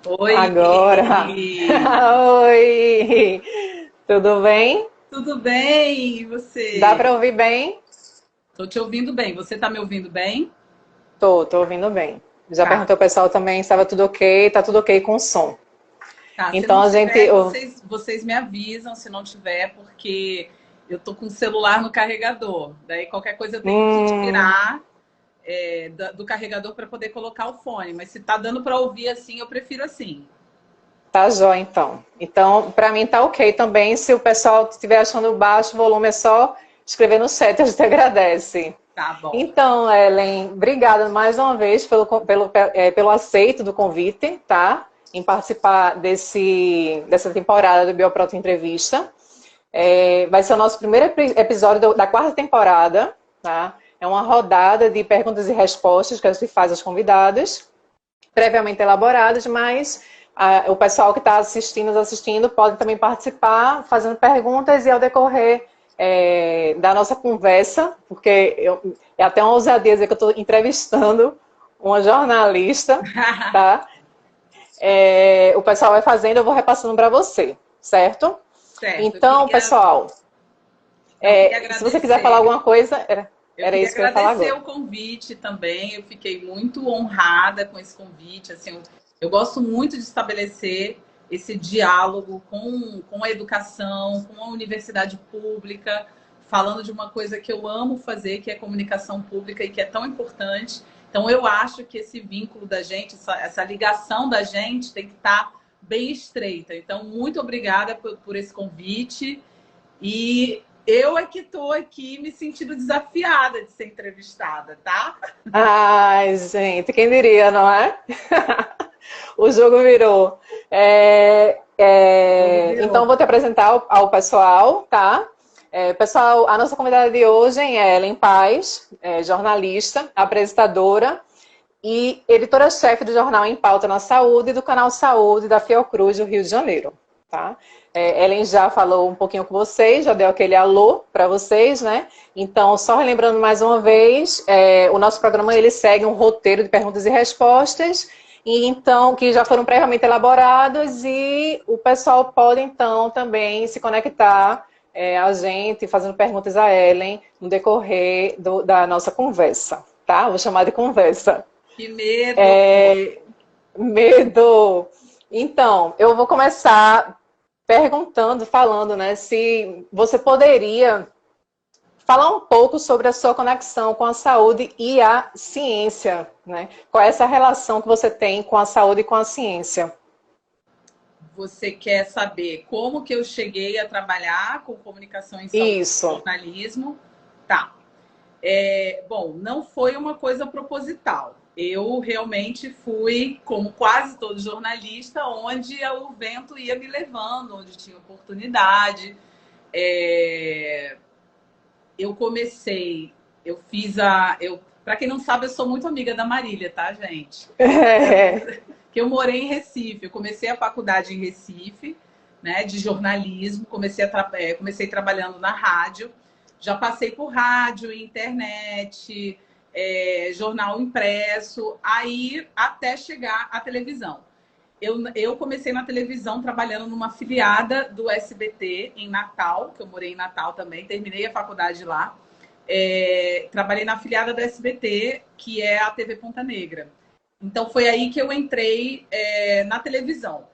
Oi, Agora. Oi! Tudo bem? tudo bem? E Dá você? para ouvir bem? Tô te ouvindo bem. Você tá me ouvindo bem? Tô ouvindo bem. Já Tá, perguntei ao pessoal também se estava tudo ok, tá tudo ok com o som. tá. Se Então não a gente. tiver, vocês me avisam se não tiver, porque eu tô com o celular no carregador. Daí qualquer coisa eu tenho que Hum, tirar do carregador para poder colocar o fone. Mas se tá dando para ouvir assim, eu prefiro assim. tá jóia então. Então, para mim tá ok também. Se o pessoal estiver achando baixo o volume, é só escrever no chat, a gente agradece. Tá bom. Então, Ellen, obrigada mais uma vez pelo aceito do convite, tá? Em participar dessa temporada do Bioproto Entrevista. Vai ser o nosso primeiro episódio da quarta temporada, tá? É uma rodada de perguntas e respostas que a gente faz aos convidados, previamente elaboradas, mas o pessoal que está assistindo, pode também participar, fazendo perguntas e ao decorrer da nossa conversa, porque é até uma ousadia dizer que eu estou entrevistando uma jornalista, tá? O pessoal vai fazendo, eu vou repassando para você, certo? Certo. Então, pessoal, Não, eu queria se você quiser falar agradecer. alguma coisa, Eu era queria isso que eu ia falar agradecer agora. o convite também. Eu fiquei muito honrada com esse convite. Assim, eu gosto muito de estabelecer esse diálogo com a educação, com a universidade pública, falando de uma coisa que eu amo fazer, que é comunicação pública e que é tão importante. Então, eu acho que esse vínculo da gente, essa ligação da gente tem que estar bem estreita. Então, muito obrigada por esse convite. E eu é que estou aqui me sentindo desafiada de ser entrevistada, tá? Ai, gente, quem diria, não é? O jogo virou. O jogo Então, virou. vou te apresentar ao pessoal, tá? Pessoal, a nossa convidada de hoje é Ellen Paz, jornalista, apresentadora e editora-chefe do jornal Em Pauta na Saúde e do canal Saúde da Fiocruz do Rio de Janeiro. Tá? Ellen já falou um pouquinho com vocês, já deu aquele alô para vocês, né? Então, só relembrando mais uma vez, o nosso programa ele segue um roteiro de perguntas e respostas, e então que já foram previamente elaborados e o pessoal pode então também se conectar a gente fazendo perguntas a Ellen no decorrer da nossa conversa, tá? Vou chamar de conversa. Que medo! Medo. Então, eu vou começar perguntando, falando, né, se você poderia falar um pouco sobre a sua conexão com a saúde e a ciência, né? Qual é essa relação que você tem com a saúde e com a ciência? Você quer saber como que eu cheguei a trabalhar com comunicação em saúde e Isso. jornalismo? Tá. Bom, não foi uma coisa proposital. Eu realmente fui, como quase todo jornalista, onde o vento ia me levando, onde tinha oportunidade. É, eu comecei, eu fiz para quem não sabe, eu sou muito amiga da Marília, tá, gente? Que eu morei em Recife, eu comecei a faculdade em Recife, né, de jornalismo, comecei trabalhando na rádio, já passei por rádio, internet, jornal impresso, aí até chegar à televisão. Eu comecei na televisão trabalhando numa afiliada do SBT em Natal, que eu morei em Natal também, terminei a faculdade lá. Trabalhei na afiliada do SBT, que é a TV Ponta Negra. Então foi aí que eu entrei na televisão.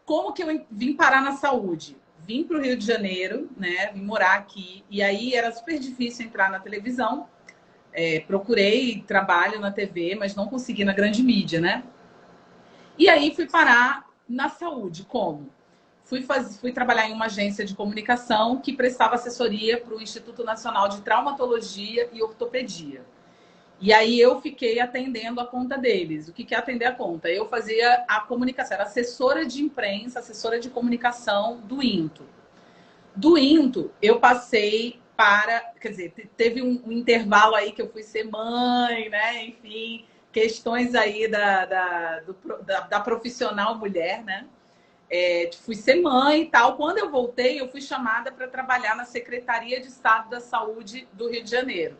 Como que eu vim parar na saúde? Vim para o Rio de Janeiro, né? Vim morar aqui. E aí era super difícil entrar na televisão. Procurei trabalho na TV, mas não consegui na grande mídia, né? E aí fui parar na saúde. Como? Fui trabalhar em uma agência de comunicação que prestava assessoria para o Instituto Nacional de Traumatologia e Ortopedia. E aí eu fiquei atendendo a conta deles. O que é atender a conta? Eu fazia a comunicação, era assessora de imprensa, assessora de comunicação do INTO. Do INTO, eu passei quer dizer, teve um intervalo aí que eu fui ser mãe, né? Enfim, questões aí da profissional mulher, né? Fui ser mãe e tal. Quando eu voltei, eu fui chamada para trabalhar na Secretaria de Estado da Saúde do Rio de Janeiro.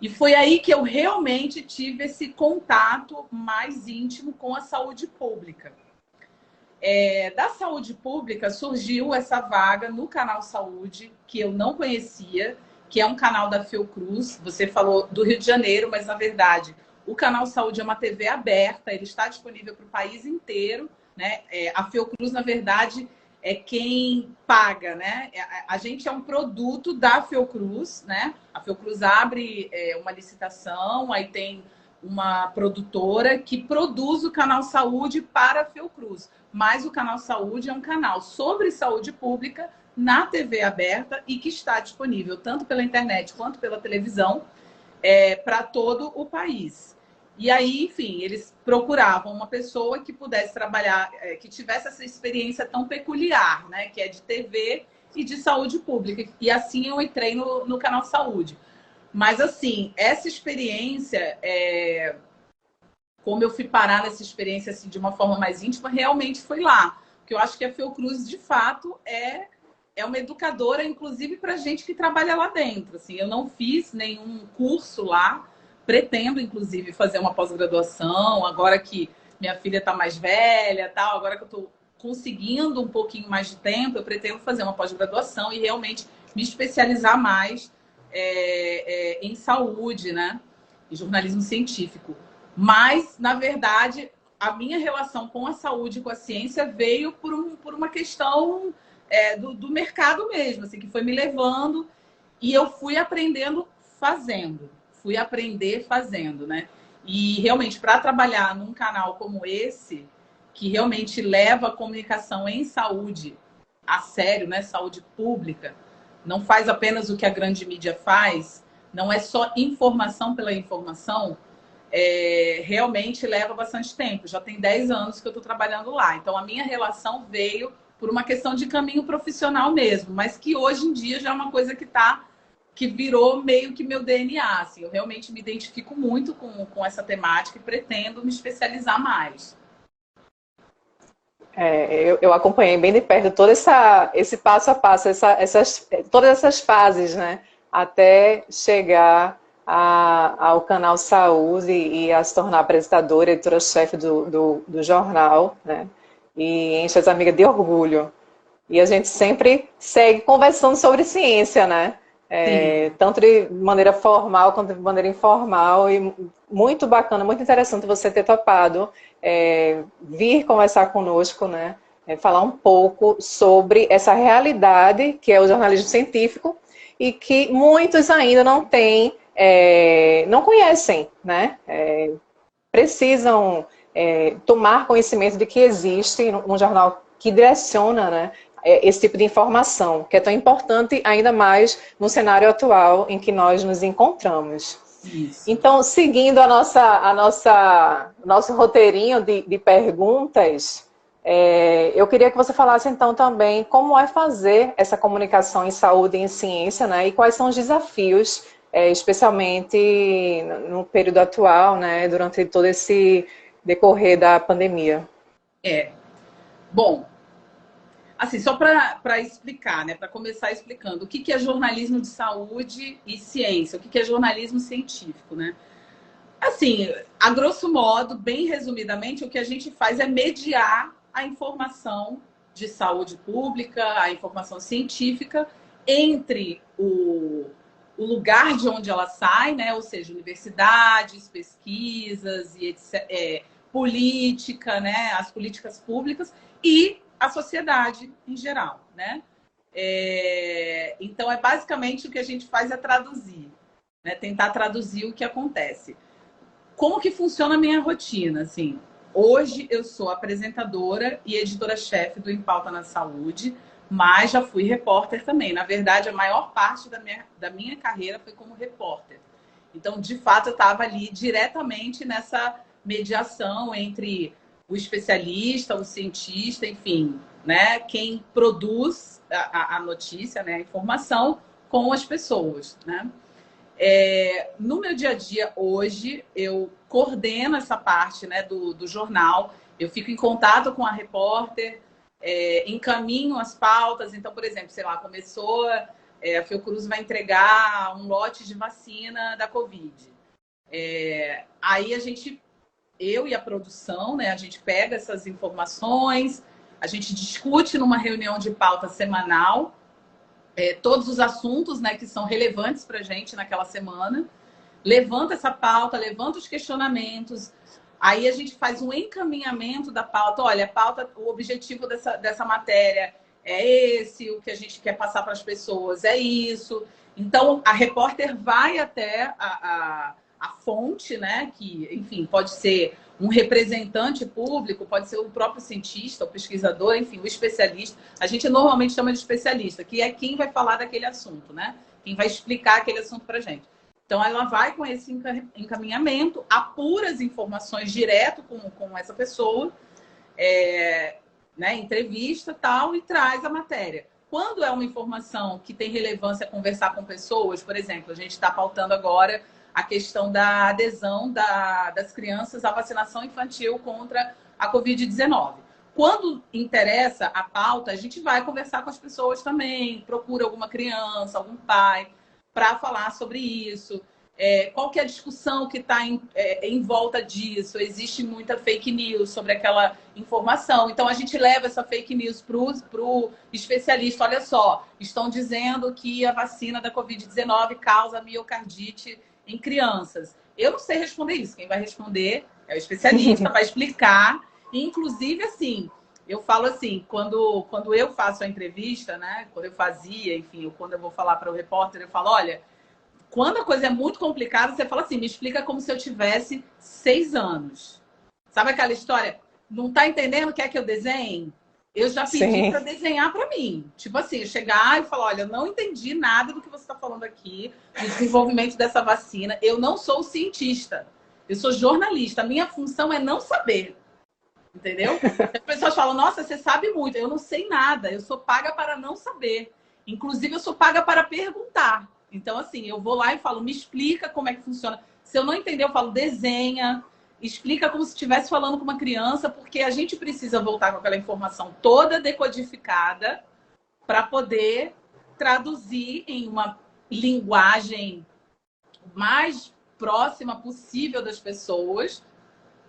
E foi aí que eu realmente tive esse contato mais íntimo com a saúde pública. Da saúde pública surgiu essa vaga no Canal Saúde, que eu não conhecia, que é um canal da Fiocruz. Você falou do Rio de Janeiro, mas na verdade o Canal Saúde é uma TV aberta, ele está disponível para o país inteiro, né? A Fiocruz, na verdade, é quem paga, né? A gente é um produto da Fiocruz, né? A Fiocruz abre uma licitação, aí tem uma produtora que produz o Canal Saúde para a Fiocruz. Mas o Canal Saúde é um canal sobre saúde pública na TV aberta e que está disponível tanto pela internet quanto pela televisão para todo o país. E aí, enfim, eles procuravam uma pessoa que pudesse trabalhar, que tivesse essa experiência tão peculiar, né? Que é de TV e de saúde pública. E assim eu entrei no Canal Saúde. Mas, assim, essa experiência, como eu fui parar nessa experiência assim, de uma forma mais íntima, realmente foi lá. Porque eu acho que a Fiocruz, de fato, é uma educadora, inclusive para gente que trabalha lá dentro. Assim, eu não fiz nenhum curso lá, pretendo, inclusive, fazer uma pós-graduação, agora que minha filha está mais velha, tal, agora que eu estou conseguindo um pouquinho mais de tempo, eu pretendo fazer uma pós-graduação e realmente me especializar mais em saúde, né? Em jornalismo científico. Mas, na verdade, a minha relação com a saúde e com a ciência veio por uma questão do mercado mesmo, assim, que foi me levando e eu fui aprendendo fazendo. Fui aprender fazendo, né? E realmente, para trabalhar num canal como esse, que realmente leva a comunicação em saúde a sério, né? Saúde pública, não faz apenas o que a grande mídia faz, não é só informação pela informação, realmente leva bastante tempo. Já tem 10 anos que eu estou trabalhando lá. Então, a minha relação veio por uma questão de caminho profissional mesmo, mas que hoje em dia já é uma coisa que virou meio que meu DNA. Assim. Eu realmente me identifico muito com essa temática e pretendo me especializar mais. Eu acompanhei bem de perto todo esse passo a passo, todas essas fases, né? Até chegar ao Canal Saúde e a se tornar apresentadora, editora-chefe do jornal, né? E enche as amigas de orgulho. E a gente sempre segue conversando sobre ciência, né? Tanto de maneira formal quanto de maneira informal. E muito bacana, muito interessante você ter topado vir conversar conosco, né? Falar um pouco sobre essa realidade que é o jornalismo científico e que muitos ainda não têm, não conhecem, né? Precisam tomar conhecimento de que existe um jornal que direciona, né, esse tipo de informação, que é tão importante ainda mais no cenário atual em que nós nos encontramos. Isso. Então, seguindo nosso roteirinho de perguntas, eu queria que você falasse então também como é fazer essa comunicação em saúde e em ciência, né, e quais são os desafios, especialmente no período atual, né, durante todo esse decorrer da pandemia. Bom, assim, só para explicar, né, para começar explicando, o que é jornalismo de saúde e ciência, o que é jornalismo científico, né? Assim, a grosso modo, bem resumidamente, o que a gente faz é mediar a informação de saúde pública, a informação científica, entre o lugar de onde ela sai, né? Ou seja, universidades, pesquisas e etc, política, né? As políticas públicas e a sociedade em geral, né? Então, basicamente o que a gente faz é traduzir, né? Tentar traduzir o que acontece. Como que funciona a minha rotina? Assim, hoje eu sou apresentadora e editora-chefe do Em Pauta na Saúde, mas já fui repórter também. Na verdade, a maior parte da minha carreira foi como repórter. Então, de fato, eu estava ali diretamente nessa mediação entre o especialista, o cientista, enfim, né? Quem produz a notícia, né? A informação com as pessoas, né? No meu dia a dia hoje, eu coordeno essa parte, né, do jornal, eu fico em contato com a repórter, encaminho as pautas. Então, por exemplo, sei lá, começou a Fiocruz vai entregar um lote de vacina da Covid. Aí eu e a produção, né, a gente pega essas informações, a gente discute numa reunião de pauta semanal todos os assuntos, né, que são relevantes para a gente naquela semana, levanta essa pauta, levanta os questionamentos, aí a gente faz um encaminhamento da pauta. Olha, a pauta, o objetivo dessa matéria é esse, o que a gente quer passar para as pessoas é isso. Então, a repórter vai até a fonte, né, que, enfim, pode ser um representante público, pode ser o próprio cientista, o pesquisador, enfim, o especialista. A gente normalmente chama de especialista, que é quem vai falar daquele assunto, né? Quem vai explicar aquele assunto para a gente. Então, ela vai com esse encaminhamento, apura as informações direto com essa pessoa, né, entrevista tal, e traz a matéria. Quando é uma informação que tem relevância conversar com pessoas, por exemplo, a gente está pautando agora a questão da adesão das crianças à vacinação infantil contra a Covid-19. Quando interessa a pauta, a gente vai conversar com as pessoas também, procura alguma criança, algum pai, para falar sobre isso. Qual que é a discussão que está em volta disso? Existe muita fake news sobre aquela informação. Então, a gente leva essa fake news para o especialista. Olha só, estão dizendo que a vacina da Covid-19 causa miocardite em crianças. Eu não sei responder isso. Quem vai responder é o especialista, vai explicar. Inclusive, assim, eu falo assim, quando eu faço a entrevista, né? Quando eu fazia, enfim, quando eu vou falar para o repórter, eu falo, olha, quando a coisa é muito complicada, você fala assim, me explica como se eu tivesse 6 anos. Sabe aquela história? Não tá entendendo o que é que eu desenhe? Eu já pedi para desenhar para mim. Tipo assim, eu chegar e falar, olha, eu não entendi nada do que você está falando aqui, do desenvolvimento dessa vacina. Eu não sou cientista, eu sou jornalista. A minha função é não saber. Entendeu? As pessoas falam, nossa, você sabe muito. Eu não sei nada, eu sou paga para não saber. Inclusive, eu sou paga para perguntar. Então, assim, eu vou lá e falo, me explica como é que funciona. Se eu não entender, eu falo, desenha, explica como se estivesse falando com uma criança, porque a gente precisa voltar com aquela informação toda decodificada para poder traduzir em uma linguagem mais próxima possível das pessoas,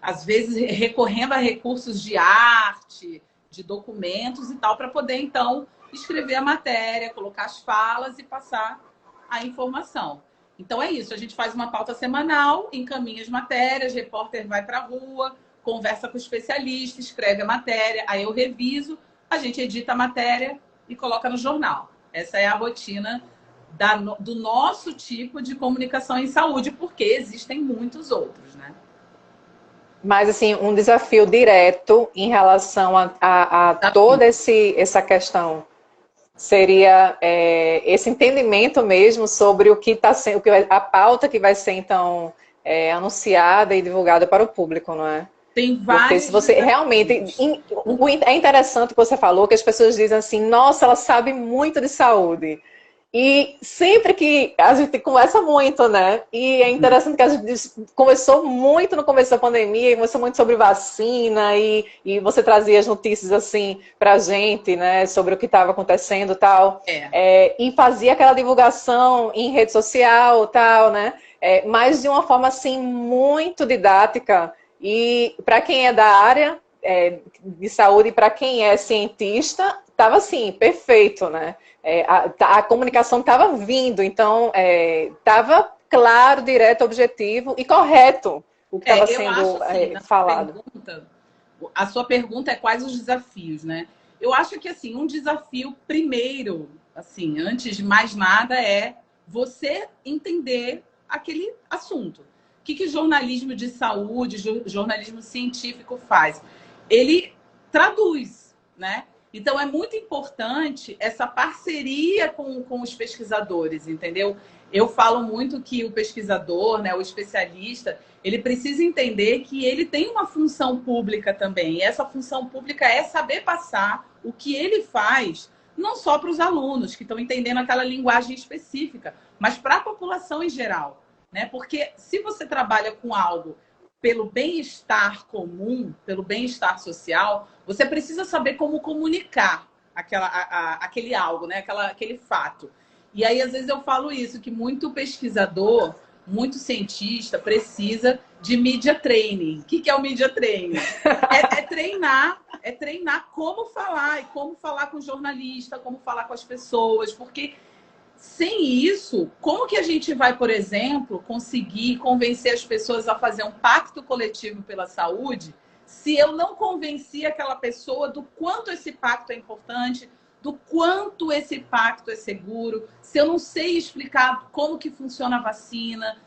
às vezes recorrendo a recursos de arte, de documentos e tal, para poder, então, escrever a matéria, colocar as falas e passar a informação. Então é isso, a gente faz uma pauta semanal, encaminha as matérias, o repórter vai para a rua, conversa com o especialista, escreve a matéria, aí eu reviso, a gente edita a matéria e coloca no jornal. Essa é a rotina do nosso tipo de comunicação em saúde, porque existem muitos outros, né? Mas, assim, um desafio direto em relação a toda essa questão seria esse entendimento mesmo sobre o que está sendo, a pauta que vai ser, então, anunciada e divulgada para o público, não é? Tem vários. Porque se você realmente... É interessante o que você falou, que as pessoas dizem assim, nossa, ela sabe muito de saúde. E sempre que a gente conversa muito, né? E é interessante que a gente conversou muito no começo da pandemia, conversou muito sobre vacina e você trazia as notícias assim pra gente, né? Sobre o que estava acontecendo e tal. E fazia aquela divulgação em rede social tal, né? Mas de uma forma assim muito didática. E para quem é da área de saúde, para quem é cientista, estava assim, perfeito, né? A comunicação estava vindo, então estava claro, direto, objetivo e correto o que estava sendo falado. A sua pergunta é quais os desafios, né? Eu acho que assim, um desafio primeiro, assim, antes de mais nada, é você entender aquele assunto. O que jornalismo de saúde, jornalismo científico faz? Ele traduz, né? Então, é muito importante essa parceria com os pesquisadores, entendeu? Eu falo muito que o pesquisador, né, o especialista, ele precisa entender que ele tem uma função pública também. E essa função pública é saber passar o que ele faz, não só para os alunos que estão entendendo aquela linguagem específica, mas para a população em geral, né? Porque se você trabalha com algo pelo bem-estar comum, pelo bem-estar social, você precisa saber como comunicar aquele algo, né? Aquele fato. E aí, às vezes, eu falo isso, que muito pesquisador, muito cientista precisa de media training. O que é o media training? É treinar como falar, e como falar com o jornalista, como falar com as pessoas, porque sem isso, como que a gente vai, por exemplo, conseguir convencer as pessoas a fazer um pacto coletivo pela saúde se eu não convenci aquela pessoa do quanto esse pacto é importante, do quanto esse pacto é seguro, se eu não sei explicar como que funciona a vacina,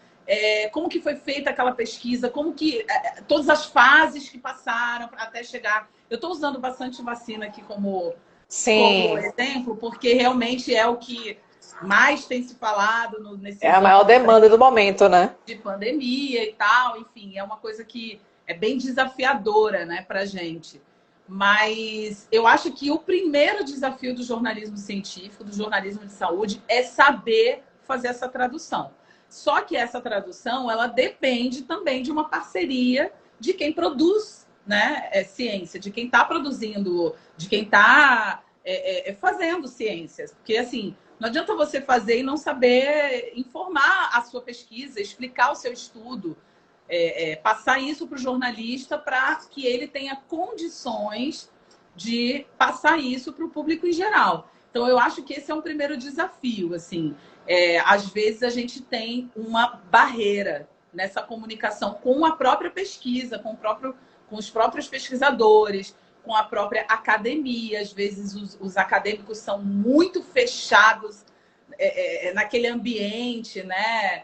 como que foi feita aquela pesquisa, como que todas as fases que passaram até chegar. Eu estou usando bastante vacina aqui como exemplo, porque realmente é o que mais tem se falado nesse é a maior demanda do momento, né? De pandemia e tal, enfim, é uma coisa que é bem desafiadora, né, pra gente. Mas eu acho que o primeiro desafio do jornalismo científico, do jornalismo de saúde, é saber fazer essa tradução. Só que essa tradução, ela depende também de uma parceria de quem produz, né, ciência, de quem está produzindo, de quem está fazendo ciências. Porque, assim, não adianta você fazer e não saber informar a sua pesquisa, explicar o seu estudo, passar isso para o jornalista para que ele tenha condições de passar isso para o público em geral. Então, eu acho que esse é um primeiro desafio. Assim, às vezes a gente tem uma barreira nessa comunicação com a própria pesquisa, com os próprios pesquisadores, com a própria academia. Às vezes os acadêmicos são muito fechados naquele ambiente, né?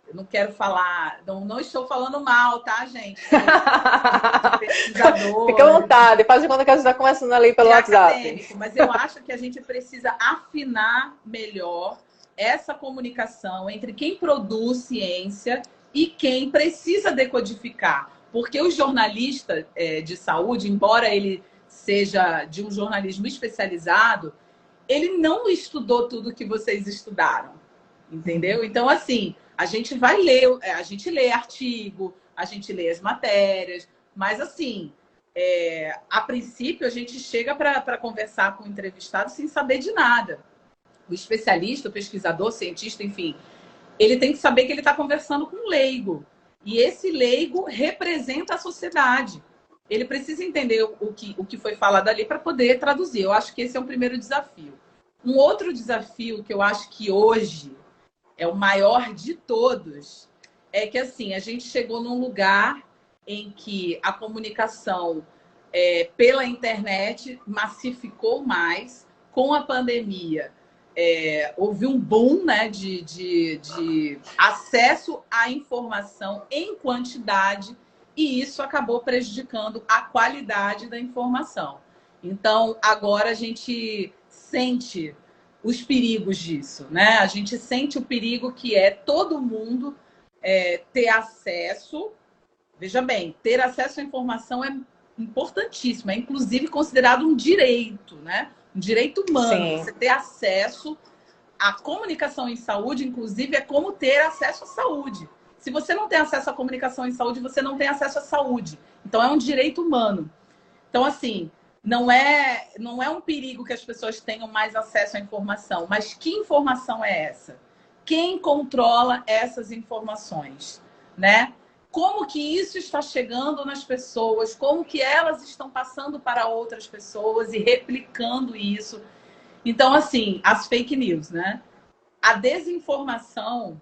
Eu não quero falar, não estou falando mal, tá, gente? Fica à vontade, faz de conta que a gente está conversando ali pelo WhatsApp. Acadêmico, mas eu acho que a gente precisa afinar melhor essa comunicação entre quem produz ciência e quem precisa decodificar. Porque o jornalista de saúde, embora ele seja de um jornalismo especializado, ele não estudou tudo que vocês estudaram, entendeu? Então, assim, a gente vai ler, a gente lê artigo, a gente lê as matérias, mas, assim, a princípio, a gente chega para conversar com o entrevistado sem saber de nada. O especialista, o pesquisador, o cientista, enfim, ele tem que saber que ele está conversando com um leigo. E esse leigo representa a sociedade. Ele precisa entender o que foi falado ali para poder traduzir. Eu acho que esse é o primeiro desafio. Um outro desafio que eu acho que hoje é o maior de todos é que, assim, a gente chegou num lugar em que a comunicação pela internet massificou mais. Com a pandemia, houve um boom, né, de acesso à informação em quantidade, e isso acabou prejudicando a qualidade da informação. Então, agora a gente sente os perigos disso, né? A gente sente o perigo que é todo mundo ter acesso. Veja bem, ter acesso à informação é importantíssimo, é inclusive considerado um direito, né? Um direito humano. Sim. Você ter acesso à comunicação em saúde, inclusive, é como ter acesso à saúde. Se você não tem acesso à comunicação em saúde, você não tem acesso à saúde. Então, é um direito humano. Então, assim, não é um perigo que as pessoas tenham mais acesso à informação, mas que informação é essa? Quem controla essas informações, né? Como que isso está chegando nas pessoas, como que elas estão passando para outras pessoas e replicando isso. Então, assim, as fake news, né? A desinformação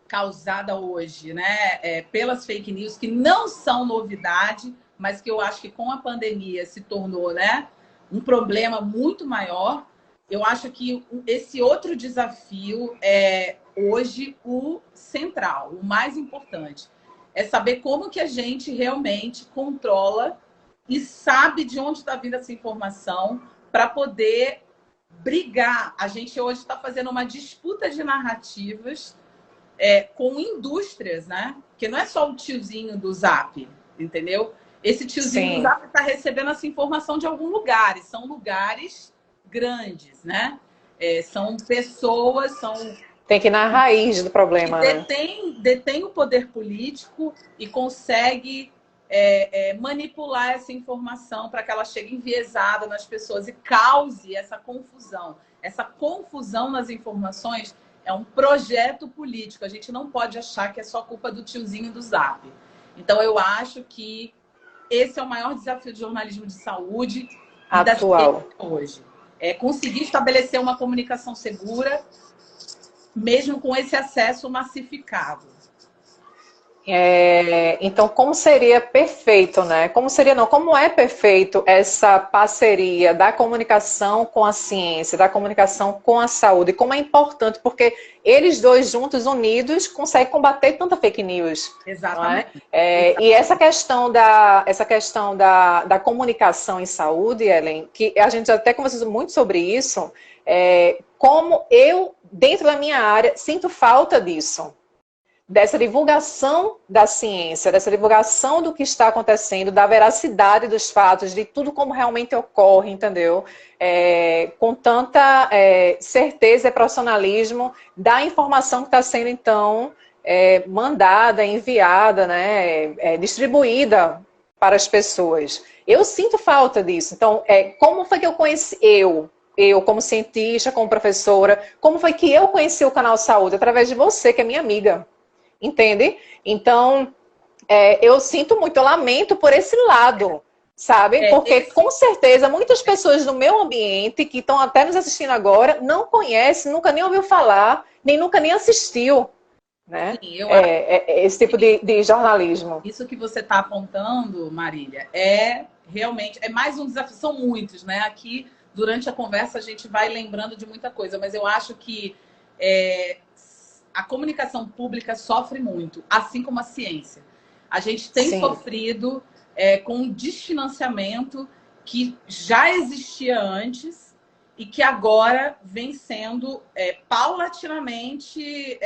causada hoje, né, pelas fake news, que não são novidade, mas que eu acho que com a pandemia se tornou, né, um problema muito maior. Eu acho que esse outro desafio é hoje o central, o mais importante. É saber como que a gente realmente controla e sabe de onde está vindo essa informação para poder brigar. A gente hoje está fazendo uma disputa de narrativas com indústrias, né? Porque não é só o tiozinho do Zap, entendeu? Esse tiozinho Sim. do Zap está recebendo essa informação de algum lugar. E são lugares grandes, né? São pessoas, Tem que ir na raiz do problema, detém o poder político e consegue manipular essa informação para que ela chegue enviesada nas pessoas e cause essa confusão. Essa confusão nas informações é um projeto político. A gente não pode achar que é só culpa do tiozinho do Zap. Então, eu acho que esse é o maior desafio do jornalismo de saúde atual hoje. É conseguir estabelecer uma comunicação segura, mesmo com esse acesso massificado. Então, como seria perfeito, né? Como é perfeito essa parceria da comunicação com a ciência, da comunicação com a saúde, como é importante, porque eles dois juntos, unidos, conseguem combater tanta fake news. Exatamente. Não é? E essa questão da comunicação em saúde, Ellen, que a gente até conversou muito sobre isso, como eu, dentro da minha área, sinto falta disso. Dessa divulgação da ciência, dessa divulgação do que está acontecendo, da veracidade dos fatos, de tudo como realmente ocorre, entendeu? Com tanta certeza e profissionalismo da informação que está sendo, então, mandada, enviada, né, distribuída para as pessoas. Eu sinto falta disso. Então, como foi que eu conheci, eu como cientista, como professora, como foi que eu conheci o Canal Saúde? Através de você, que é minha amiga. Entende? Então, eu sinto muito, eu lamento por esse lado, sabe? Porque, com certeza, muitas pessoas do meu ambiente, que estão até nos assistindo agora, não conhecem, nunca nem ouviu falar, nunca nem assistiu, né? Sim, eu acho esse tipo de jornalismo. Isso que você está apontando, Marília, realmente, mais um desafio, são muitos, né? Aqui, durante a conversa, a gente vai lembrando de muita coisa, mas eu acho que a comunicação pública sofre muito, assim como a ciência. A gente tem sofrido com um desfinanciamento que já existia antes e que agora vem sendo paulatinamente,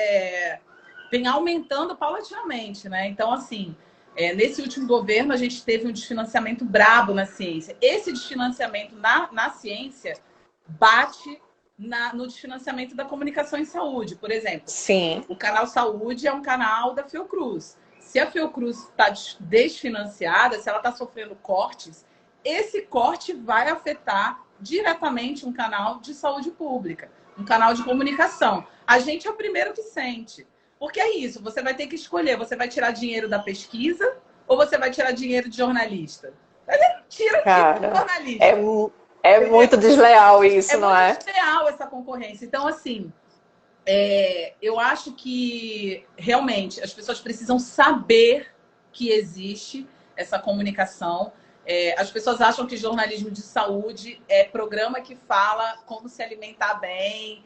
vem aumentando paulatinamente, né? Então, assim, nesse último governo a gente teve um desfinanciamento brabo na ciência. Esse desfinanciamento na ciência bate no desfinanciamento da comunicação em saúde, por exemplo. Sim. O Canal Saúde é um canal da Fiocruz. Se a Fiocruz está desfinanciada, se ela está sofrendo cortes, esse corte vai afetar diretamente um canal de saúde pública, um canal de comunicação. A gente é o primeiro que sente. Porque é isso, você vai ter que escolher, você vai tirar dinheiro da pesquisa ou você vai tirar dinheiro de jornalista? Tira dinheiro de jornalista. É muito desleal isso, não é? É muito desleal essa concorrência. Então, assim, eu acho que realmente as pessoas precisam saber que existe essa comunicação. As pessoas acham que jornalismo de saúde é programa que fala como se alimentar bem,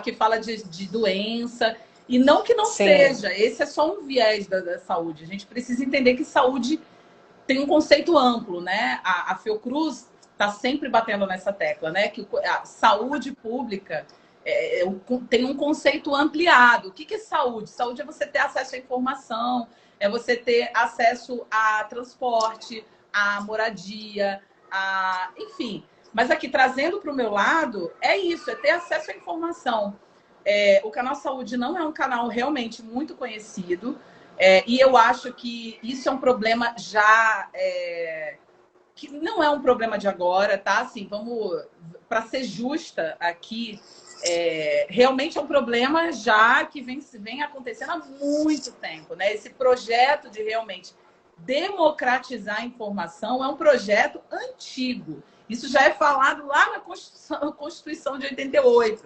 que fala de doença. E não que não seja, esse é só um viés da saúde. A gente precisa entender que saúde tem um conceito amplo, né? A Fiocruz está sempre batendo nessa tecla, né? Que a saúde pública tem um conceito ampliado. O que é saúde? Saúde é você ter acesso à informação, é você ter acesso a transporte, a moradia, enfim. Mas aqui, trazendo para o meu lado, é isso, é ter acesso à informação. O Canal Saúde não é um canal realmente muito conhecido, e eu acho que isso é um problema já... que não é um problema de agora, tá? Assim, para ser justa aqui, realmente é um problema já que vem acontecendo há muito tempo, né? Esse projeto de realmente democratizar a informação é um projeto antigo. Isso já é falado lá na Constituição de 88.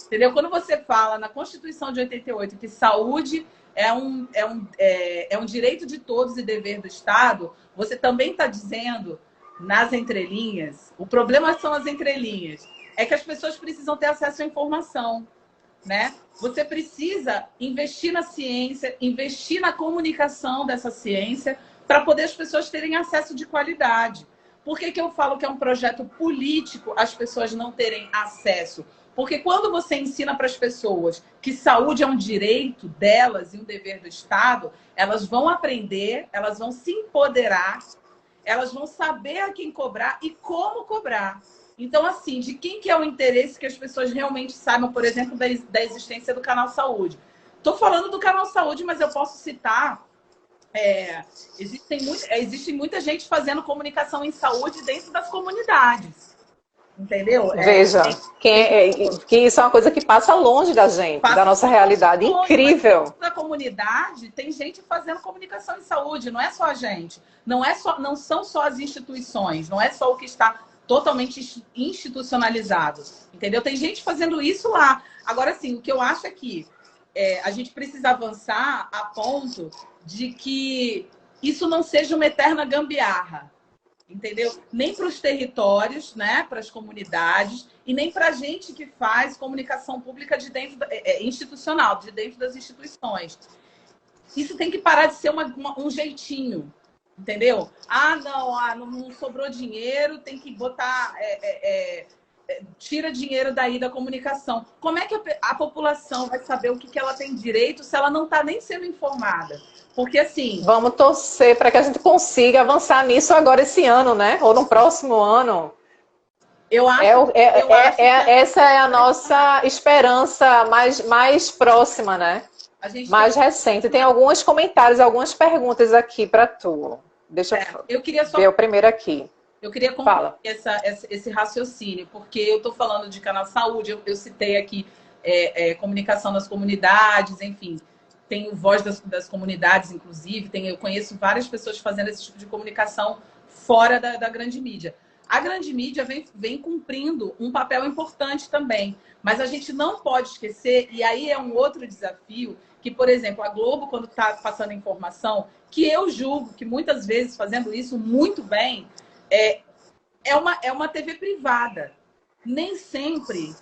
Entendeu? Quando você fala na Constituição de 88 que saúde é um direito de todos e dever do Estado, você também está dizendo, nas entrelinhas, o problema são as entrelinhas, é que as pessoas precisam ter acesso à informação, né? Você precisa investir na ciência, investir na comunicação dessa ciência, para poder as pessoas terem acesso de qualidade. Por que eu falo que é um projeto político as pessoas não terem acesso? Porque quando você ensina para as pessoas que saúde é um direito delas e um dever do Estado, elas vão aprender, elas vão se empoderar, elas vão saber a quem cobrar e como cobrar. Então, assim, de quem que é o interesse que as pessoas realmente saibam, por exemplo, da existência do Canal Saúde? Estou falando do Canal Saúde, mas eu posso citar É, existe muita gente fazendo comunicação em saúde dentro das comunidades, entendeu? Veja, que isso é uma coisa que passa longe da gente, da Passa nossa realidade. longe, mas Incrível. dentro da comunidade tem gente fazendo comunicação em saúde, não é só a gente. Não são só as instituições, não é só o que está totalmente institucionalizado, entendeu? Tem gente fazendo isso lá. Agora, sim, o que eu acho é que a gente precisa avançar a ponto de que isso não seja uma eterna gambiarra, entendeu? Nem para os territórios, né, para as comunidades, e nem para a gente que faz comunicação pública de dentro institucional, de dentro das instituições. Isso tem que parar de ser um jeitinho, entendeu? Não sobrou dinheiro, tem que botar... tira dinheiro daí da comunicação. Como é que a população vai saber o que ela tem direito se ela não está nem sendo informada? Porque assim... Vamos torcer para que a gente consiga avançar nisso agora esse ano, né? Ou no próximo ano. Essa é a nossa esperança mais próxima, né? Mais recente. Tem alguns comentários, algumas perguntas aqui para tu. Deixa eu queria só ver o primeiro aqui. Eu queria concluir esse raciocínio, porque eu estou falando de canal saúde, eu citei aqui comunicação nas comunidades, enfim, tenho voz das comunidades, inclusive, eu conheço várias pessoas fazendo esse tipo de comunicação fora da grande mídia. A grande mídia vem cumprindo um papel importante também, mas a gente não pode esquecer, e aí é um outro desafio, que, por exemplo, a Globo, quando está passando informação, que eu julgo que muitas vezes fazendo isso muito bem, é uma TV privada. Nem sempre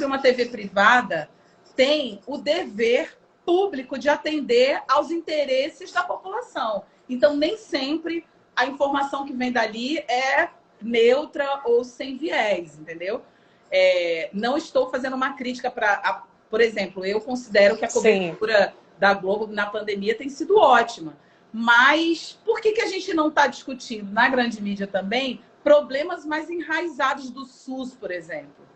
uma TV privada tem o dever público de atender aos interesses da população. Então, nem sempre a informação que vem dali é neutra ou sem viés, entendeu? Não estou fazendo uma crítica para... Por exemplo, eu considero que a cobertura da Globo na pandemia tem sido ótima. Mas por que a gente não está discutindo na grande mídia também problemas mais enraizados do SUS, por exemplo?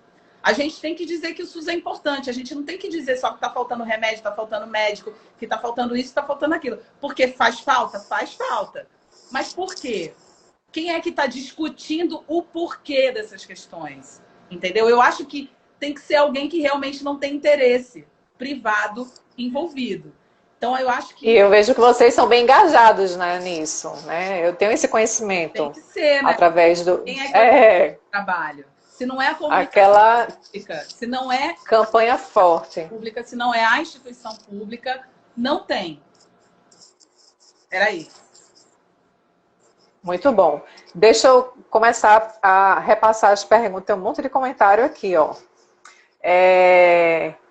A gente tem que dizer que o SUS é importante. A gente não tem que dizer só que está faltando remédio, está faltando médico, que está faltando isso, está faltando aquilo. Porque faz falta? Faz falta. Mas por quê? Quem é que está discutindo o porquê dessas questões? Entendeu? Eu acho que tem que ser alguém que realmente não tem interesse privado envolvido. Então, eu acho que... E eu vejo que vocês são bem engajados, né, nisso, né? Eu tenho esse conhecimento. Tem que ser, né? Através do... Quem é que trabalho? Se não é a comunicação pública, se não é... Campanha forte. Pública, se não é a instituição pública, não tem. Era isso. Muito bom. Deixa eu começar a repassar as perguntas. Tem um monte de comentário aqui, ó.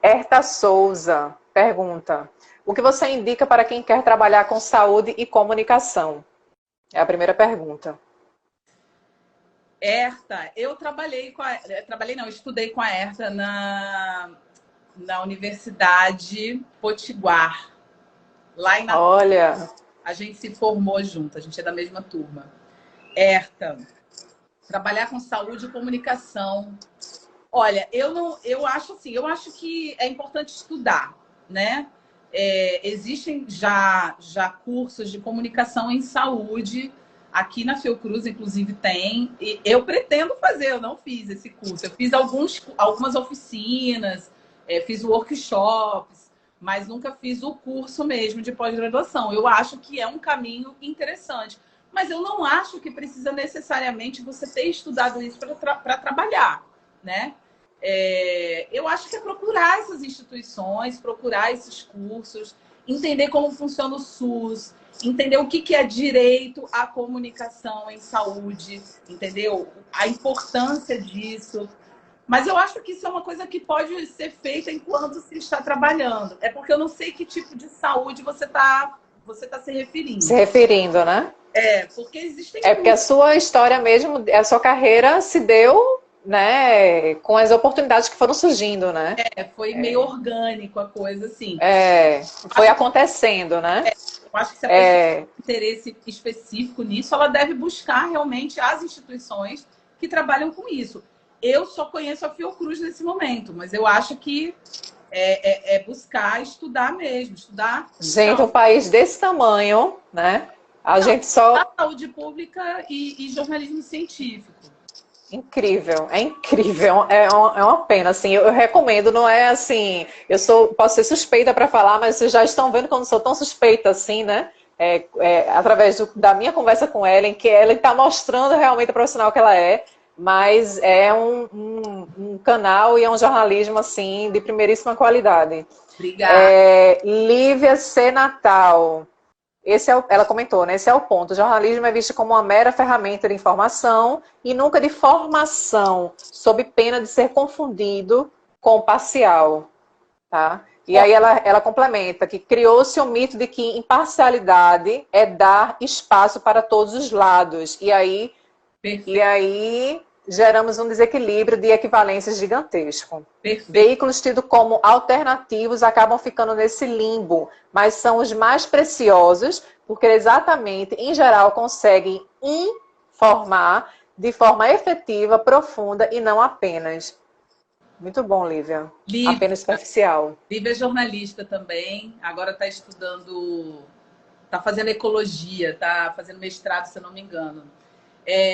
Herta Souza pergunta: o que você indica para quem quer trabalhar com saúde e comunicação? É a primeira pergunta. Herta, eu estudei com a Herta na Universidade Potiguar. Lá em Natal. Olha! A gente se formou junto, a gente é da mesma turma. Herta, trabalhar com saúde e comunicação. Olha, eu acho que é importante estudar, né? Existem já cursos de comunicação em saúde, aqui na Fiocruz, inclusive, tem. E eu pretendo fazer, eu não fiz esse curso. Eu fiz algumas oficinas, fiz workshops, mas nunca fiz o curso mesmo de pós-graduação. Eu acho que é um caminho interessante. Mas eu não acho que precisa necessariamente você ter estudado isso para trabalhar, né? Eu acho que é procurar essas instituições, procurar esses cursos, entender como funciona o SUS, entender o que é direito à comunicação em saúde, entendeu? A importância disso. Mas eu acho que isso é uma coisa que pode ser feita enquanto se está trabalhando. É porque eu não sei que tipo de saúde você tá se referindo. Se referindo, né? Porque existem... porque a sua história mesmo, a sua carreira se deu, né, com as oportunidades que foram surgindo, né? Foi meio orgânico a coisa, assim. Foi acontecendo, né? Eu acho que se a pessoa tem interesse específico nisso, ela deve buscar realmente as instituições que trabalham com isso. Eu só conheço a Fiocruz nesse momento, mas eu acho que é buscar estudar mesmo, estudar. Gente, um país desse tamanho, né? A gente só... Saúde pública e jornalismo científico. Incrível, é incrível, é uma pena, assim, eu recomendo, não é assim, posso ser suspeita para falar, mas vocês já estão vendo que eu não sou tão suspeita assim, né? Através da minha conversa com Ellen, que Ellen está mostrando realmente a profissional que ela é, mas é um canal e é um jornalismo, assim, de primeiríssima qualidade. Obrigada. Lívia C. Natal. Ela comentou, né? Esse é o ponto. O jornalismo é visto como uma mera ferramenta de informação e nunca de formação, sob pena de ser confundido com parcial. Tá? E aí ela complementa que criou-se um mito de que imparcialidade é dar espaço para todos os lados. E aí geramos um desequilíbrio de equivalências gigantesco. Perfeito. Veículos tidos como alternativos acabam ficando nesse limbo, mas são os mais preciosos, porque exatamente, em geral, conseguem informar de forma efetiva, profunda e não apenas. Muito bom, Lívia. Apenas superficial. Lívia é jornalista também, agora está estudando, está fazendo ecologia, está fazendo mestrado, se eu não me engano.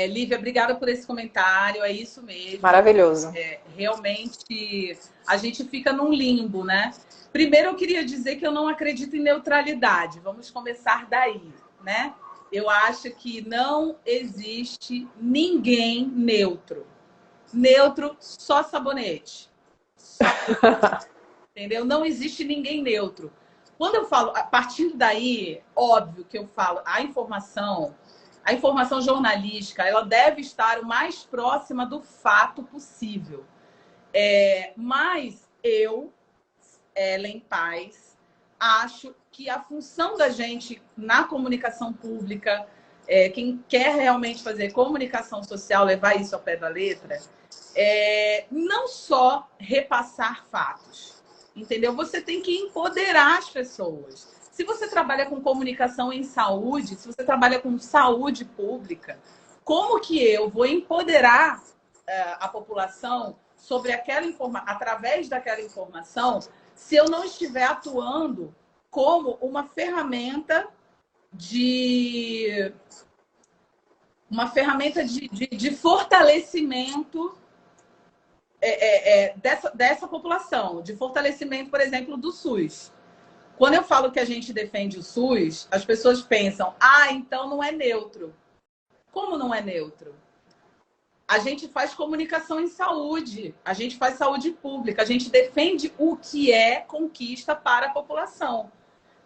Lívia, obrigada por esse comentário, é isso mesmo. Maravilhoso. Realmente, a gente fica num limbo, né? Primeiro, eu queria dizer que eu não acredito em neutralidade. Vamos começar daí, né? Eu acho que não existe ninguém neutro. Neutro, só sabonete. Entendeu? Não existe ninguém neutro. Quando eu falo, a partir daí, óbvio que eu falo, a informação jornalística, ela deve estar o mais próxima do fato possível. Mas eu, Ellen Paz, acho que a função da gente na comunicação pública, quem quer realmente fazer comunicação social, levar isso ao pé da letra, não só repassar fatos, entendeu? Você tem que empoderar as pessoas. Se você trabalha com comunicação em saúde, se você trabalha com saúde pública, como que eu vou empoderar a população sobre aquela através daquela informação, se eu não estiver atuando como uma ferramenta de fortalecimento dessa população, de fortalecimento, por exemplo, do SUS. Quando eu falo que a gente defende o SUS, as pessoas pensam, então não é neutro. Como não é neutro? A gente faz comunicação em saúde, a gente faz saúde pública, a gente defende o que é conquista para a população.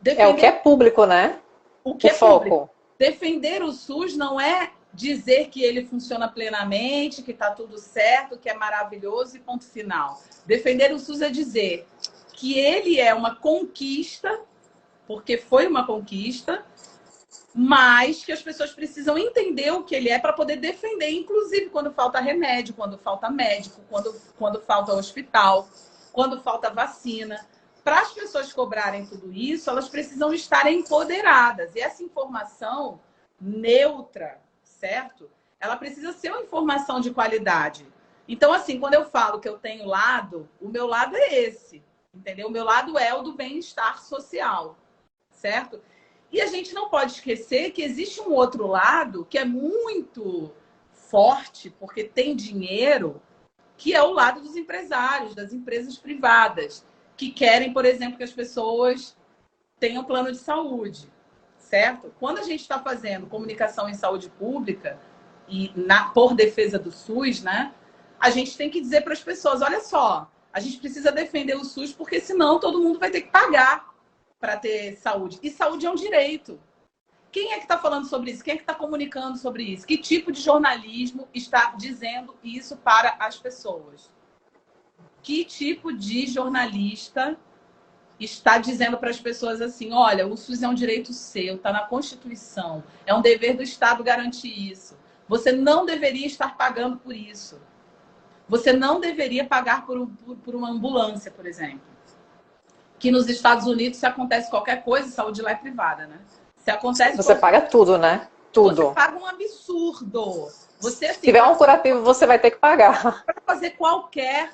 O que é público, né? O que é público. Defender o SUS não é dizer que ele funciona plenamente, que está tudo certo, que é maravilhoso e ponto final. Defender o SUS é dizer que ele é uma conquista, porque foi uma conquista, mas que as pessoas precisam entender o que ele é para poder defender, inclusive quando falta remédio, quando falta médico, quando falta hospital, quando falta vacina. Para as pessoas cobrarem tudo isso, elas precisam estar empoderadas. E essa informação neutra, certo? Ela precisa ser uma informação de qualidade. Então, assim, quando eu falo que eu tenho lado, o meu lado é esse. Entendeu? O meu lado é o do bem-estar social, certo? E a gente não pode esquecer que existe um outro lado que é muito forte, porque tem dinheiro, que é o lado dos empresários, das empresas privadas, que querem, por exemplo, que as pessoas tenham plano de saúde, certo? Quando a gente está fazendo comunicação em saúde pública, e por defesa do SUS, né? A gente tem que dizer para as pessoas, olha só, a gente precisa defender o SUS, porque senão todo mundo vai ter que pagar para ter saúde. E saúde é um direito. Quem é que está falando sobre isso? Quem é que está comunicando sobre isso? Que tipo de jornalismo está dizendo isso para as pessoas? Que tipo de jornalista está dizendo para as pessoas assim, olha, o SUS é um direito seu, está na Constituição, é um dever do Estado garantir isso. Você não deveria estar pagando por isso. Você não deveria pagar por uma ambulância, por exemplo. Que nos Estados Unidos, se acontece qualquer coisa, saúde lá é privada, né? Se acontece você paga tudo, né? Tudo. Você paga um absurdo. Você, assim, se tiver um curativo, você vai ter que pagar. para fazer qualquer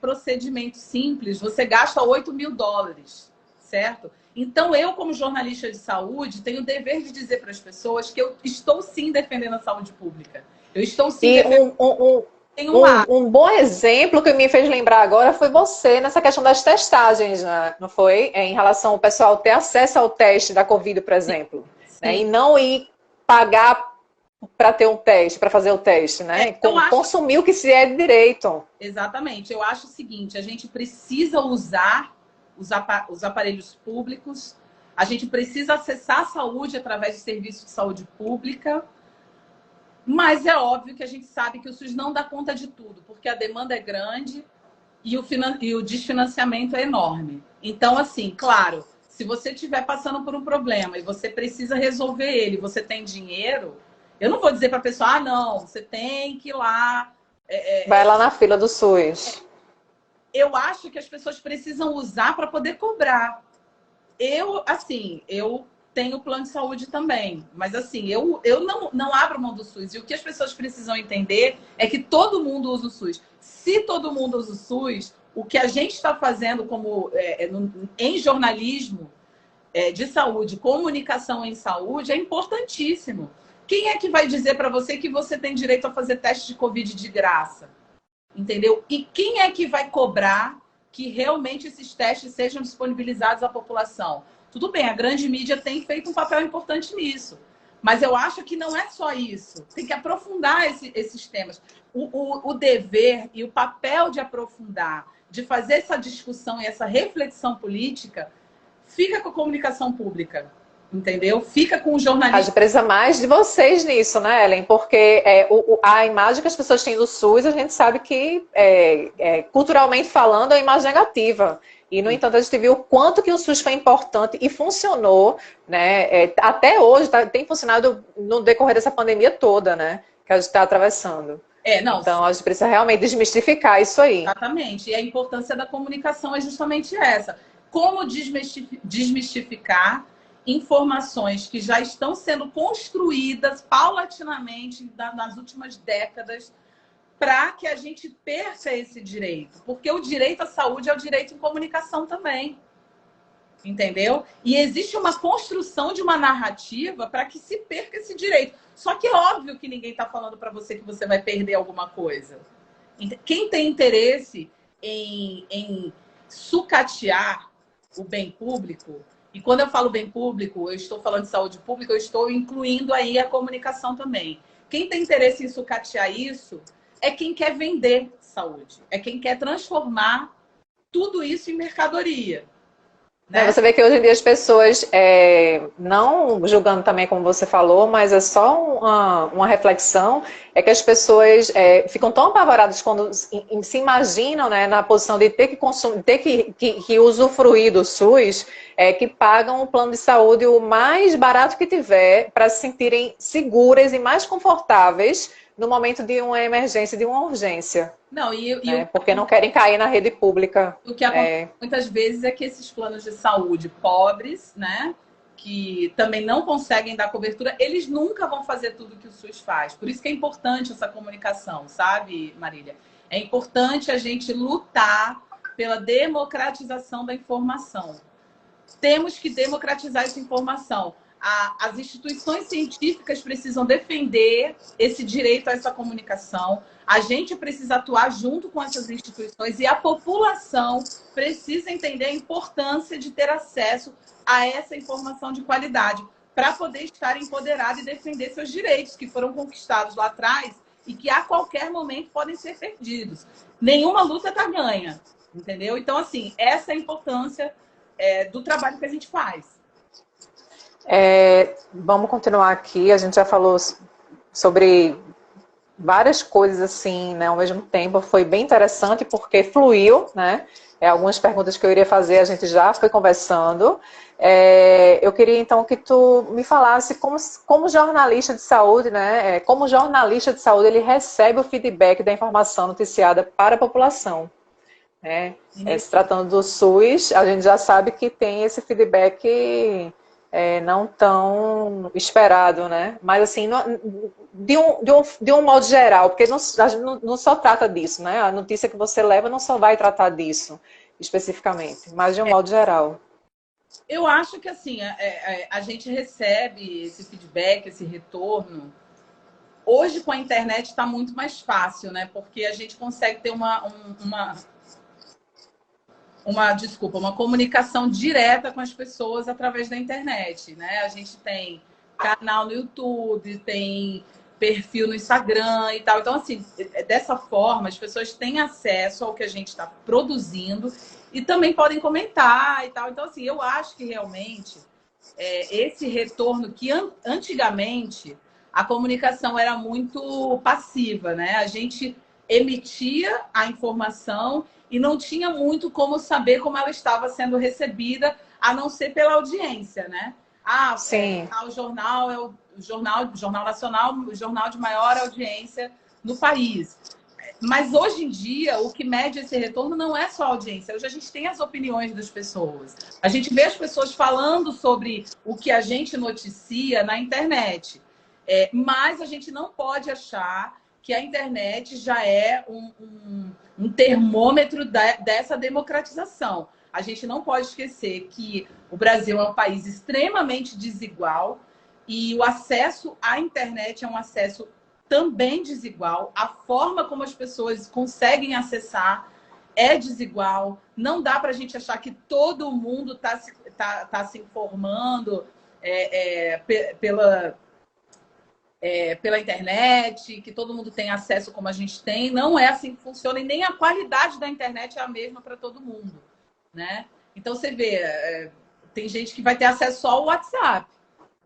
procedimento simples, você gasta 8 mil dólares, certo? Então, eu, como jornalista de saúde, tenho o dever de dizer para as pessoas que eu estou sim defendendo a saúde pública. Eu estou sim defendendo. Um bom exemplo que me fez lembrar agora foi você nessa questão das testagens, né? Não foi? Em relação ao pessoal ter acesso ao teste da Covid, por exemplo. Né? E não ir pagar para ter um teste, para fazer o teste, né? Consumir o que se é de direito. Exatamente. Eu acho o seguinte, a gente precisa usar os aparelhos públicos, a gente precisa acessar a saúde através de serviços de saúde pública, mas é óbvio que a gente sabe que o SUS não dá conta de tudo, porque a demanda é grande e o desfinanciamento é enorme. Então, assim, claro, se você estiver passando por um problema e você precisa resolver ele, você tem dinheiro, eu não vou dizer para a pessoa, ah, não, você tem que ir lá... Vai lá na fila do SUS. Eu acho que as pessoas precisam usar para poder cobrar. Eu tenho plano de saúde também, mas assim, eu não abro mão do SUS. E o que as pessoas precisam entender é que todo mundo usa o SUS. Se todo mundo usa o SUS, o que a gente está fazendo em jornalismo de saúde, comunicação em saúde, é importantíssimo. Quem é que vai dizer para você que você tem direito a fazer teste de Covid de graça? Entendeu? E quem é que vai cobrar que realmente esses testes sejam disponibilizados à população? Tudo bem, a grande mídia tem feito um papel importante nisso. Mas eu acho que não é só isso. Tem que aprofundar esses temas. O dever e o papel de aprofundar, de fazer essa discussão e essa reflexão política, fica com a comunicação pública. Entendeu? Fica com o jornalismo. A gente precisa mais de vocês nisso, né, Ellen? Porque a imagem que as pessoas têm do SUS, a gente sabe que, culturalmente falando, é uma imagem negativa. E, no entanto, a gente viu o quanto que o SUS foi importante e funcionou, né? Até hoje, tem funcionado no decorrer dessa pandemia toda, né? Que a gente está atravessando. Então, a gente precisa realmente desmistificar isso aí. Exatamente. E a importância da comunicação é justamente essa. Como desmistificar informações que já estão sendo construídas paulatinamente nas últimas décadas para que a gente perca esse direito. Porque o direito à saúde é o direito em comunicação também. Entendeu? E existe uma construção de uma narrativa para que se perca esse direito. Só que é óbvio que ninguém está falando para você que você vai perder alguma coisa. Quem tem interesse em sucatear o bem público, e quando eu falo bem público, eu estou falando de saúde pública, eu estou incluindo aí a comunicação também. Quem tem interesse em sucatear isso é quem quer vender saúde, é quem quer transformar tudo isso em mercadoria. Né? Você vê que hoje em dia as pessoas, não julgando também como você falou, mas é só uma reflexão, é que as pessoas ficam tão apavoradas quando se imaginam, né, na posição de ter que consumir, ter que usufruir do SUS, que pagam o plano de saúde o mais barato que tiver para se sentirem seguras e mais confortáveis no momento de uma emergência, de uma urgência. Não, porque não querem cair na rede pública. O que acontece muitas vezes é que esses planos de saúde pobres, né, que também não conseguem dar cobertura, eles nunca vão fazer tudo que o SUS faz. Por isso que é importante essa comunicação, sabe, Marília? É importante a gente lutar pela democratização da informação. Temos que democratizar essa informação. As instituições científicas precisam defender esse direito a essa comunicação. A gente precisa atuar junto com essas instituições e a população precisa entender a importância de ter acesso a essa informação de qualidade para poder estar empoderado e defender seus direitos que foram conquistados lá atrás e que a qualquer momento podem ser perdidos. Nenhuma luta está ganha, entendeu? Então, assim, essa é a importância do trabalho que a gente faz. Vamos continuar aqui. A gente já falou sobre várias coisas assim, né, ao mesmo tempo. Foi bem interessante porque fluiu, né? Algumas perguntas que eu iria fazer a gente já foi conversando. Eu queria então que tu me falasse como jornalista de saúde, né? Como jornalista de saúde ele recebe o feedback da informação noticiada para a população. Se tratando do SUS, a gente já sabe que tem esse feedback não tão esperado, né? Mas assim, de um modo geral, porque não só trata disso, né? A notícia que você leva não só vai tratar disso especificamente, mas de um modo geral. Eu acho que assim, a gente recebe esse feedback, esse retorno. Hoje com a internet está muito mais fácil, né? Porque a gente consegue ter uma comunicação direta com as pessoas através da internet, né? A gente tem canal no YouTube, tem perfil no Instagram e tal. Então, assim, dessa forma, as pessoas têm acesso ao que a gente está produzindo e também podem comentar e tal. Então, assim, eu acho que realmente esse retorno que antigamente a comunicação era muito passiva, né? A gente emitia a informação e não tinha muito como saber como ela estava sendo recebida, a não ser pela audiência, né? Sim. O jornal é o jornal nacional, o jornal de maior audiência no país. Mas hoje em dia, o que mede esse retorno não é só a audiência. Hoje a gente tem as opiniões das pessoas. A gente vê as pessoas falando sobre o que a gente noticia na internet. Mas a gente não pode achar que a internet já é um termômetro dessa democratização. A gente não pode esquecer que o Brasil é um país extremamente desigual e o acesso à internet é um acesso também desigual. A forma como as pessoas conseguem acessar é desigual. Não dá para a gente achar que todo mundo tá se informando pela internet, que todo mundo tem acesso como a gente tem. Não é assim que funciona e nem a qualidade da internet é a mesma para todo mundo, né? Então você vê, tem gente que vai ter acesso só ao WhatsApp.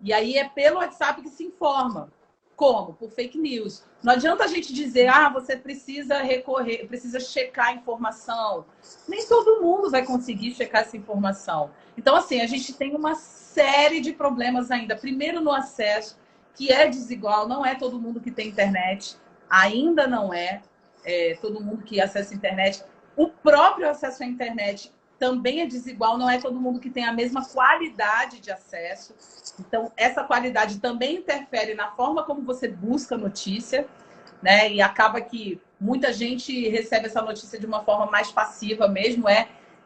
E aí é pelo WhatsApp que se informa. Como? Por fake news. Não adianta a gente dizer, você precisa recorrer, precisa checar a informação. Nem todo mundo vai conseguir checar essa informação. Então, assim, a gente tem uma série de problemas ainda. Primeiro, no acesso, que é desigual, não é todo mundo que tem internet, ainda não todo mundo que acessa a internet. O próprio acesso à internet também é desigual, não é todo mundo que tem a mesma qualidade de acesso. Então, essa qualidade também interfere na forma como você busca notícia, né? E acaba que muita gente recebe essa notícia de uma forma mais passiva mesmo,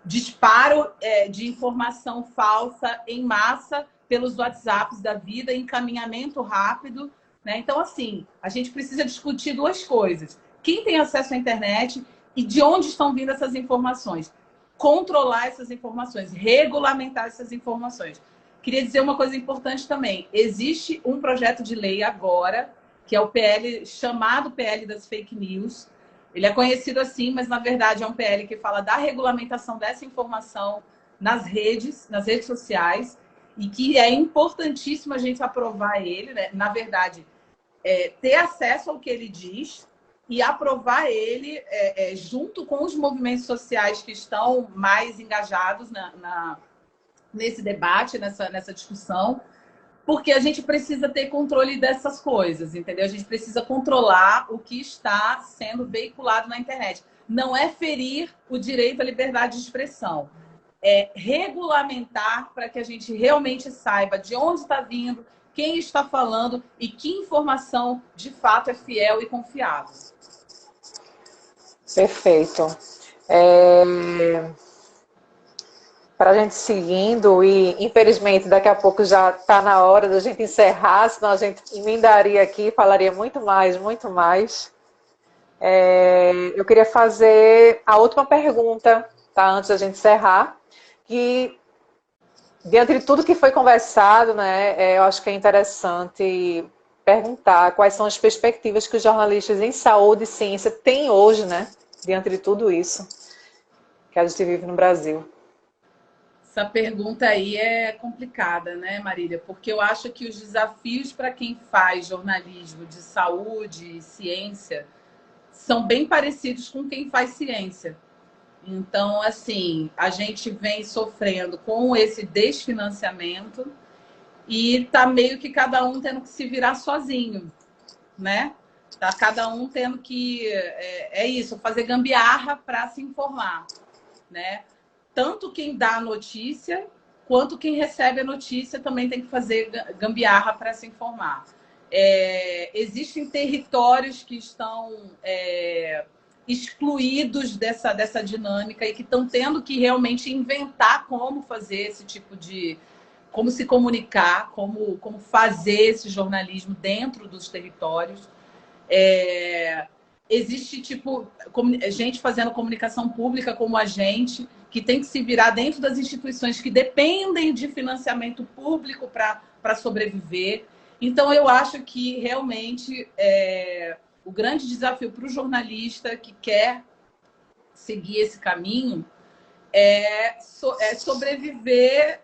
disparo de informação falsa em massa pelos WhatsApps da vida, encaminhamento rápido, né? Então, assim, a gente precisa discutir duas coisas. Quem tem acesso à internet e de onde estão vindo essas informações? Controlar essas informações, regulamentar essas informações. Queria dizer uma coisa importante também. Existe um projeto de lei agora, que é o PL, chamado PL das Fake News. Ele é conhecido assim, mas na verdade é um PL que fala da regulamentação dessa informação nas redes sociais, e que é importantíssimo a gente aprovar ele, né? Na verdade, ter acesso ao que ele diz e aprovar ele junto com os movimentos sociais que estão mais engajados nesse debate, nessa discussão, porque a gente precisa ter controle dessas coisas, entendeu? A gente precisa controlar o que está sendo veiculado na internet. Não é ferir o direito à liberdade de expressão, é regulamentar para que a gente realmente saiba de onde está vindo, quem está falando e que informação de fato é fiel e confiável. Perfeito. Para a gente seguindo, e infelizmente daqui a pouco já está na hora da gente encerrar, senão a gente emendaria aqui, falaria muito mais, muito mais. Eu queria fazer a última pergunta, tá? Antes da gente encerrar, que diante de tudo que foi conversado, né, eu acho que é interessante perguntar quais são as perspectivas que os jornalistas em saúde e ciência têm hoje, né, diante de tudo isso que a gente vive no Brasil. Essa pergunta aí é complicada, né, Marília? Porque eu acho que os desafios para quem faz jornalismo de saúde e ciência são bem parecidos com quem faz ciência. Então, assim, a gente vem sofrendo com esse desfinanciamento e tá meio que cada um tendo que se virar sozinho, né? Tá cada um tendo que, fazer gambiarra para se informar, né? Tanto quem dá a notícia, quanto quem recebe a notícia também tem que fazer gambiarra para se informar. Existem territórios que estão excluídos dessa dinâmica e que estão tendo que realmente inventar como fazer esse tipo de... como se comunicar, como fazer esse jornalismo dentro dos territórios. Existe, gente fazendo comunicação pública como a gente, que tem que se virar dentro das instituições que dependem de financiamento público para sobreviver. Então, eu acho que, realmente, o grande desafio para o jornalista que quer seguir esse caminho é sobreviver...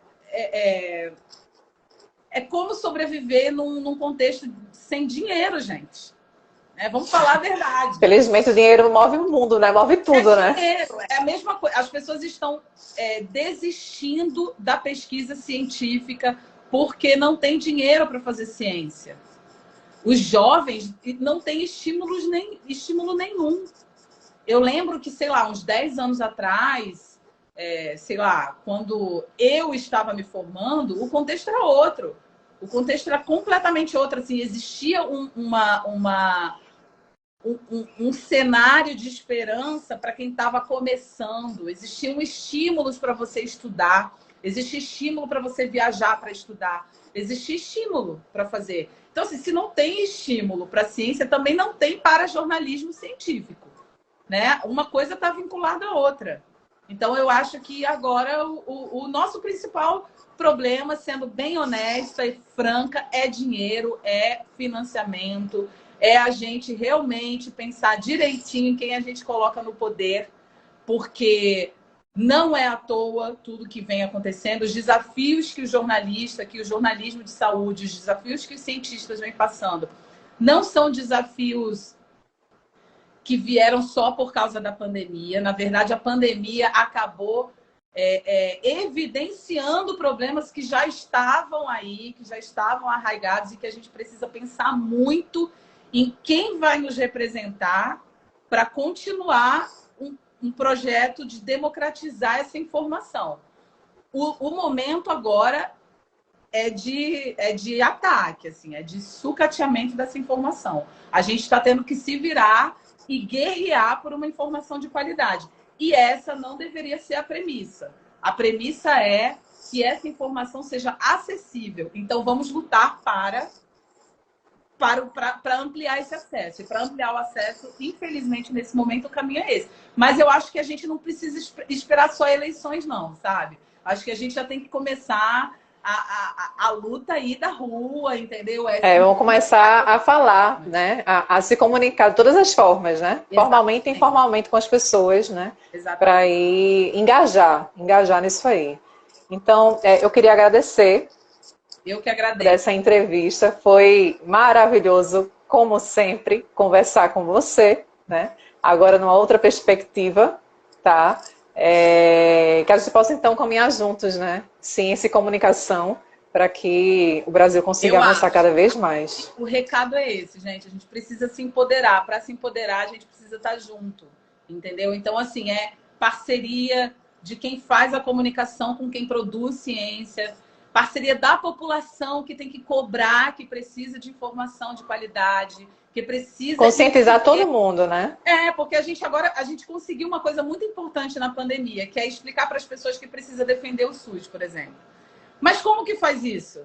É como sobreviver num contexto sem dinheiro, gente. Vamos falar a verdade. Felizmente, o dinheiro move o mundo, né? Move tudo, né? Dinheiro, é a mesma coisa. As pessoas estão desistindo da pesquisa científica porque não tem dinheiro para fazer ciência. Os jovens não têm estímulo nenhum. Eu lembro que, sei lá, uns 10 anos atrás, sei lá, quando eu estava me formando, o contexto era outro. O contexto era completamente outro. Assim, existia um cenário de esperança para quem estava começando. Existiam estímulos para você estudar. Existia estímulo para você viajar para estudar. Existia estímulo para fazer. Então, assim, se não tem estímulo para a ciência, também não tem para jornalismo científico, né? Uma coisa está vinculada à outra. Então, eu acho que agora o nosso principal problema, sendo bem honesta e franca, é dinheiro, é financiamento, é a gente realmente pensar direitinho em quem a gente coloca no poder, porque não é à toa tudo que vem acontecendo, os desafios que o jornalista, que o jornalismo de saúde, os desafios que os cientistas vêm passando, não são desafios que vieram só por causa da pandemia. Na verdade, a pandemia acabou evidenciando problemas que já estavam aí, que já estavam arraigados e que a gente precisa pensar muito em quem vai nos representar para continuar um projeto de democratizar essa informação. O momento agora é de ataque, assim, é de sucateamento dessa informação. A gente está tendo que se virar e guerrear por uma informação de qualidade. E essa não deveria ser a premissa. A premissa é que essa informação seja acessível. Então, vamos lutar para ampliar esse acesso. E para ampliar o acesso, infelizmente, nesse momento, o caminho é esse. Mas eu acho que a gente não precisa esperar só eleições, não, sabe? Acho que a gente já tem que começar a luta aí da rua, entendeu? Vamos começar a falar, né? A se comunicar de todas as formas, né? Exatamente. Formalmente e informalmente com as pessoas, né? Para ir engajar nisso aí. Então, eu queria agradecer. Eu que agradeço. Dessa entrevista. Foi maravilhoso, como sempre, conversar com você, né? Agora numa outra perspectiva, tá? Que a gente possa, então, caminhar juntos, né? Ciência e comunicação, para que o Brasil consiga avançar cada vez mais. O recado é esse, gente. A gente precisa se empoderar. Para se empoderar, a gente precisa estar junto, entendeu? Então, assim, é parceria de quem faz a comunicação com quem produz ciência, parceria da população que tem que cobrar, que precisa de informação de qualidade, que precisa... Conscientizar todo mundo, né? Porque a gente conseguiu uma coisa muito importante na pandemia, que é explicar para as pessoas que precisa defender o SUS, por exemplo. Mas como que faz isso?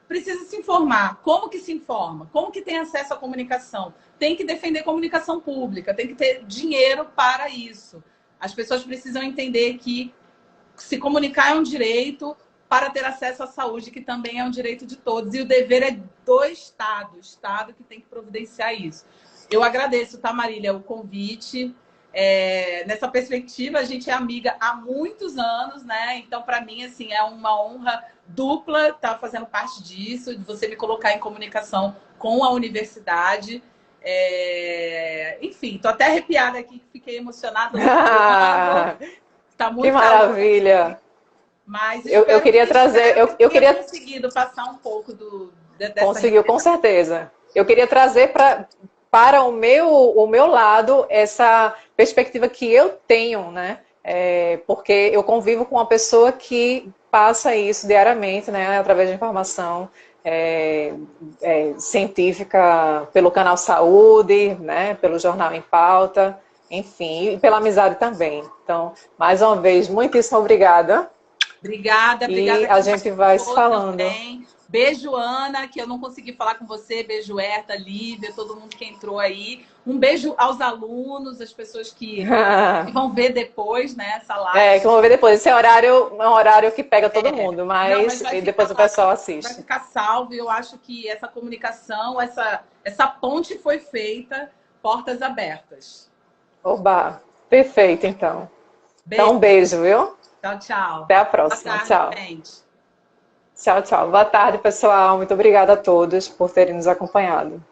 Precisa se informar. Como que se informa? Como que tem acesso à comunicação? Tem que defender comunicação pública, tem que ter dinheiro para isso. As pessoas precisam entender que se comunicar é um direito para ter acesso à saúde, que também é um direito de todos. E o dever é do Estado, o Estado que tem que providenciar isso. Eu agradeço, tá, Marília, o convite. Nessa perspectiva, a gente é amiga há muitos anos, né? Então, para mim, assim, é uma honra dupla estar fazendo parte disso, de você me colocar em comunicação com a universidade. Enfim, tô até arrepiada aqui, fiquei emocionada. Tá muito que maravilha! Calor. Mas eu queria trazer... Eu queria conseguido passar um pouco dessa... Conseguiu, com certeza. Eu queria trazer para o meu lado essa perspectiva que eu tenho, né? Porque eu convivo com uma pessoa que passa isso diariamente, né, através de informação científica pelo canal Saúde, né, pelo Jornal em Pauta, enfim, e pela amizade também. Então, mais uma vez, muitíssimo obrigada. Obrigada, E obrigada. a gente vai se falando. Também. Beijo, Ana, que eu não consegui falar com você. Beijo, Herta, Lívia, todo mundo que entrou aí. Um beijo aos alunos, as pessoas que vão ver depois, né, essa live. Que vão ver depois. Esse é um horário que pega todo mundo, mas depois o pessoal assiste. Vai ficar salvo. Eu acho que essa comunicação, essa ponte foi feita, portas abertas. Oba, perfeito, então. Beijo. Então, um beijo, viu? Tchau, tchau. Até a próxima. Boa tarde, tchau. Gente. Tchau, tchau. Boa tarde, pessoal. Muito obrigada a todos por terem nos acompanhado.